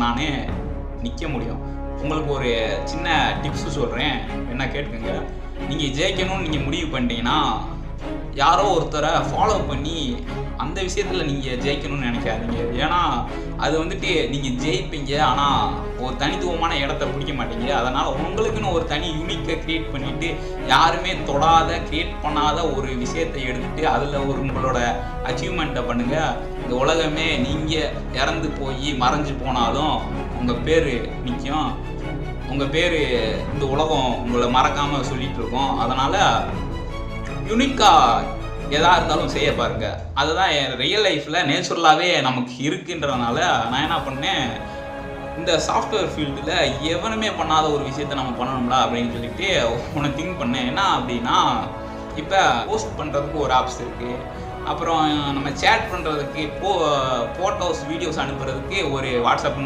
நானே நிற்க முடியும். உங்களுக்கு ஒரு சின்ன டிப்ஸு சொல்கிறேன், என்ன கேட்டுக்கோங்க. நீங்கள் ஜெயிக்கணும்னு நீங்கள் முடிவு பண்ணிட்டீங்கன்னா யாரோ ஒருத்தரை ஃபாலோ பண்ணி அந்த விஷயத்தில் நீங்கள் ஜெயிக்கணும்னு நினைக்காதீங்க. ஏன்னா அது வந்துட்டு நீங்கள் ஜெயிப்பீங்க, ஆனால் ஒரு தனித்துவமான இடத்த பிடிக்க மாட்டீங்க. அதனால் உங்களுக்குன்னு ஒரு தனி யூனிக்கை க்ரியேட் பண்ணிவிட்டு யாருமே தொடாத க்ரியேட் பண்ணாத ஒரு விஷயத்தை எடுத்துகிட்டு அதில் ஒரு உங்களோட அச்சீவ்மெண்ட்டை பண்ணுங்கள். இந்த உலகமே நீங்கள் இறந்து போய் மறைஞ்சு போனாலும் உங்கள் பேர் நிற்கும். உங்கள் பேர் இந்த உலகம் உங்களை மறக்காமல் சொல்லிகிட்டு இருக்கோம். அதனால் யூனிக்காக எதாக இருந்தாலும் செய்ய பாருங்க. அதுதான் என் ரியல் லைஃப்பில் நேச்சுரலாகவே நமக்கு இருக்குன்றதுனால நான் என்ன பண்ணேன், இந்த சாஃப்ட்வேர் ஃபீல்டில் எவனுமே பண்ணாத ஒரு விஷயத்த நம்ம பண்ணணும்டா அப்படின்னு சொல்லிட்டு ஒன்று திங்க் பண்ணேன். என்ன அப்படின்னா, இப்போ போஸ்ட் பண்ணுறதுக்கு ஒரு ஆப்ஸ் இருக்குது, அப்புறம் நம்ம சேட் பண்ணுறதுக்கு ஃபோட்டோஸ் வீடியோஸ் அனுப்புறதுக்கு ஒரு வாட்ஸ்அப்னு